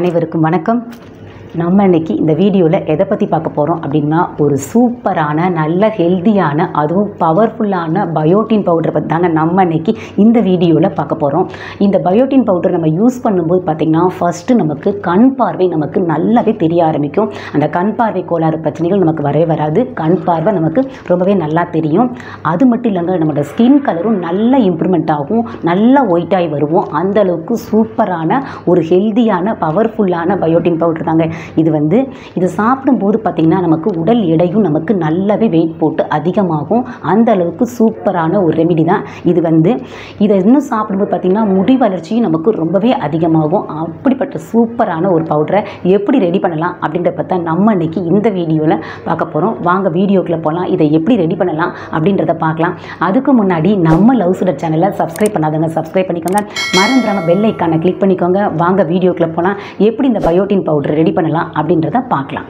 அனைவருக்கும் வணக்கம். நம்ம இன்னைக்கு இந்த வீடியோவில் எதை பற்றி பார்க்க போகிறோம் அப்படின்னா, ஒரு சூப்பரான நல்ல ஹெல்த்தியான அதுவும் பவர்ஃபுல்லான பயோட்டின் பவுடரை பற்றி தாங்க நம்ம இன்னைக்கு இந்த வீடியோவில் பார்க்க போகிறோம். இந்த பயோட்டின் பவுடர் நம்ம யூஸ் பண்ணும்போது பார்த்திங்கன்னா, ஃபஸ்ட்டு நமக்கு கண் பார்வை நமக்கு நல்லாவே தெரிய ஆரம்பிக்கும். அந்த கண் பார்வை கோளாறு பிரச்சனைகள் நமக்கு வரவே வராது. கண் பார்வை நமக்கு ரொம்பவே நல்லா தெரியும். அது மட்டும் இல்லைங்க, நம்மளோட ஸ்கின் கலரும் நல்ல இம்ப்ரூவ்மெண்ட் ஆகும், நல்லா ஒயிட்டாகி வருவோம். அந்தளவுக்கு சூப்பரான ஒரு ஹெல்த்தியான பவர்ஃபுல்லான பயோட்டின் பவுடர் தாங்க இது சாப்பிடும்போது பார்த்திங்கன்னா நமக்கு உடல் எடையும் நமக்கு நல்லாவே வெயிட் போட்டு அதிகமாகும். அந்த அளவுக்கு சூப்பரான ஒரு ரெமிடி தான் இதை இன்னும் சாப்பிடும்போது பார்த்திங்கன்னா முடி வளர்ச்சியும் நமக்கு ரொம்பவே அதிகமாகும். அப்படிப்பட்ட சூப்பரான ஒரு பவுடரை எப்படி ரெடி பண்ணலாம் அப்படின்றத பற்றி நம்ம இன்னைக்கு இந்த வீடியோவில் பார்க்க போகிறோம். வாங்க வீடியோக்குள்ளே போகலாம். இதை எப்படி ரெடி பண்ணலாம் அப்படின்றத பார்க்கலாம். அதுக்கு முன்னாடி நம்ம லவ் சுடர் சேனலை சப்ஸ்கிரைப் பண்ணாதவங்க சப்ஸ்கிரைப் பண்ணிக்கோங்க. மறந்துடாமல் பெல் ஐக்கானை கிளிக் பண்ணிக்கோங்க. வாங்க வீடியோக்குள்ளே போகலாம். எப்படி இந்த பயோட்டின் பவுடர் ரெடி பண்ணலாம் அப்படின்றத பார்க்கலாம்.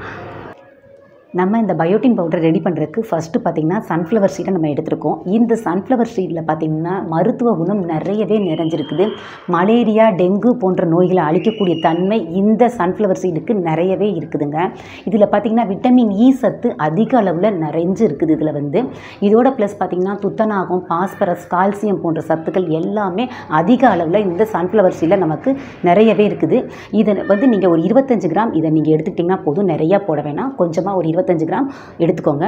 நம்ம இந்த பயோட்டின் பவுடர் ரெடி பண்ணுறதுக்கு ஃபஸ்ட்டு பார்த்திங்கன்னா சன்ஃப்ளவர் சீடை நம்ம எடுத்துருக்கோம். இந்த சன்ஃப்ளவர் சீடில் பார்த்திங்கன்னா மருத்துவ குணம் நிறையவே நிறைஞ்சிருக்குது. மலேரியா, டெங்கு போன்ற நோய்களை அழிக்கக்கூடிய தன்மை இந்த சன்ஃப்ளவர் சீடுக்கு நிறையவே இருக்குதுங்க. இதில் பார்த்திங்கன்னா விட்டமின் இ சத்து அதிக அளவில் நிறைஞ்சு இருக்குது. இதோட ப்ளஸ் பார்த்திங்கன்னா துத்தநாகம், பாஸ்பரஸ், கால்சியம் போன்ற சத்துக்கள் எல்லாமே அதிக அளவில் இந்த சன்ஃப்ளவர் சீடில் நமக்கு நிறையவே இருக்குது. இதை நீங்கள் ஒரு 25 கிராம் இதை நீங்கள் எடுத்துக்கிட்டிங்கன்னா போதும். நிறையா போட வேணாம், கொஞ்சமாக ஒரு 25 கிராம் எடுத்துக்கோங்க.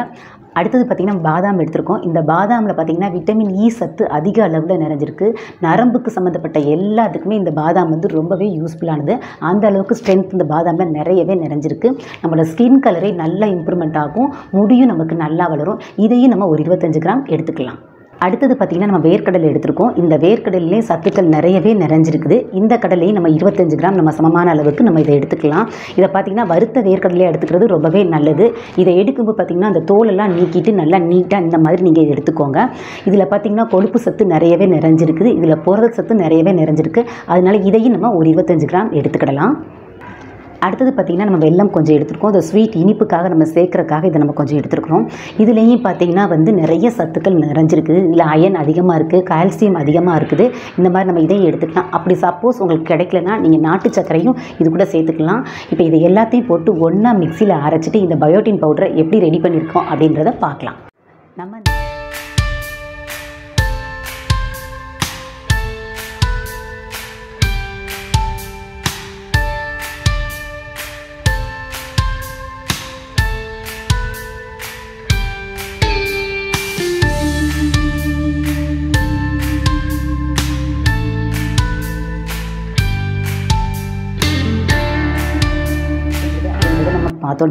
அடுத்தது பார்த்திங்கன்னா பாதாம் எடுத்துருக்கோம். இந்த பாதாமில் பார்த்திங்கன்னா விட்டமின் இ சத்து அதிக அளவில் நிறைஞ்சிருக்கு. நரம்புக்கு சம்மந்தப்பட்ட எல்லாத்துக்குமே இந்த பாதாம் ரொம்பவே யூஸ்ஃபுல்லானது. அந்த அளவுக்கு ஸ்ட்ரென்த் இந்த பாதாமில் நிறையவே நிறைஞ்சிருக்கு. நம்மளோட ஸ்கின் கலரை நல்லா இம்ப்ரூவ்மெண்ட் ஆகும், முடியும் நமக்கு நல்லா வளரும். இதையும் நம்ம ஒரு 25 கிராம் எடுத்துக்கலாம். அடுத்தது பார்த்திங்கன்னா நம்ம வேர்க்கடலை எடுத்துருக்கோம். இந்த வேர்க்கடலையிலே சத்துக்கள் நிறையவே நிறைஞ்சிருக்குது. இந்த கடலையும் நம்ம 25 கிராம் நம்ம சமமான அளவுக்கு நம்ம இதை எடுத்துக்கலாம். இதை பார்த்திங்கன்னா வறுத்த வேர்க்கடலையை எடுத்துக்கிறது ரொம்பவே நல்லது. இதை எடுக்கும்போது பார்த்திங்கன்னா அந்த தோலெல்லாம் நீக்கிட்டு நல்லா நீட்டாக இந்த மாதிரி நீங்கள் எடுத்துக்கோங்க. இதில் பார்த்திங்கன்னா கொழுப்பு சத்து நிறையவே நிறைஞ்சிருக்குது. இதில் புரத சத்து நிறையவே நிறைஞ்சிருக்கு. அதனால் இதையும் நம்ம ஒரு 25 கிராம் எடுத்துக்கிடலாம். அடுத்தது பார்த்திங்கன்னா நம்ம வெல்லம் கொஞ்சம் எடுத்துருக்கோம். இந்த ஸ்வீட் இனிப்புக்காக நம்ம சேர்க்குறதுக்காக இதை நம்ம கொஞ்சம் எடுத்துருக்குறோம். இதுலேயும் பார்த்திங்கன்னா நிறைய சத்துக்கள் நிறைஞ்சிருக்குது. இதில் அயன் அதிகமாக இருக்குது, கால்சியம் அதிகமாக இருக்குது. இந்த மாதிரி நம்ம இதையும் எடுத்துக்கலாம். அப்படி சப்போஸ் உங்களுக்கு கிடைக்கலன்னா நீங்கள் நாட்டு சர்க்கரையும் இது கூட சேர்த்துக்கலாம். இப்போ இதை எல்லாத்தையும் போட்டு ஒன்றா மிக்சியில் அரைச்சிட்டு இந்த பயோட்டின் பவுடரை எப்படி ரெடி பண்ணியிருக்கோம் அப்படின்றத பார்க்கலாம். நம்ம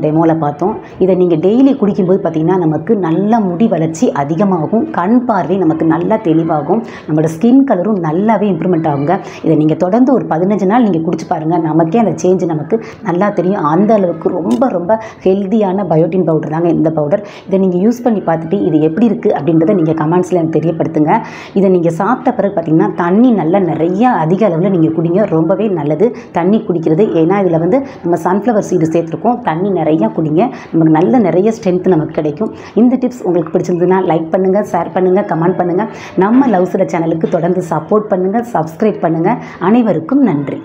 டெமோவில் பார்த்தோம். இதை நீங்கள் டெய்லி குடிக்கும்போது பார்த்திங்கன்னா நமக்கு நல்ல முடி வளர்ச்சி அதிகமாகும், கண் பார்வை நமக்கு நல்லா தெளிவாகும், நம்மளோட ஸ்கின் கலரும் நல்லாவே இம்ப்ரூவ்மெண்ட் ஆகுங்க. இதை நீங்கள் தொடர்ந்து ஒரு 15 நாள் நீங்கள் குடிச்சு பாருங்கள். நமக்கே அந்த சேஞ்ச் நமக்கு நல்லா தெரியும். அந்த அளவுக்கு ரொம்ப ரொம்ப ஹெல்த்தியான பயோட்டின் பவுடர் தாங்க இந்த பவுடர். இதை நீங்கள் யூஸ் பண்ணி பார்த்துட்டு இது எப்படி இருக்குது அப்படின்றத நீங்கள் கமெண்ட்ஸில் எனக்கு தெரியப்படுத்துங்க. இதை நீங்கள் சாப்பிட்ட பிறகு பார்த்திங்கன்னா தண்ணி நல்லா நிறையா அதிக அளவில் நீங்கள் குடிங்க. ரொம்பவே நல்லது தண்ணி குடிக்கிறது. ஏன்னா இதில் நம்ம சன்ஃப்ளவர் சீடு சேர்த்துருக்கோம். தண்ணி நிறையா குடிங்க. நமக்கு நிறைய ஸ்ட்ரென்த் நமக்கு கிடைக்கும். இந்த டிப்ஸ் உங்களுக்கு பிடிச்சிருந்ததுன்னா லைக் பண்ணுங்கள், ஷேர் பண்ணுங்கள், கமெண்ட் பண்ணுங்கள். நம்ம லவ் சுடர் சேனலுக்கு தொடர்ந்து சப்போர்ட் பண்ணுங்கள், சப்ஸ்கிரைப் பண்ணுங்கள். அனைவருக்கும் நன்றி.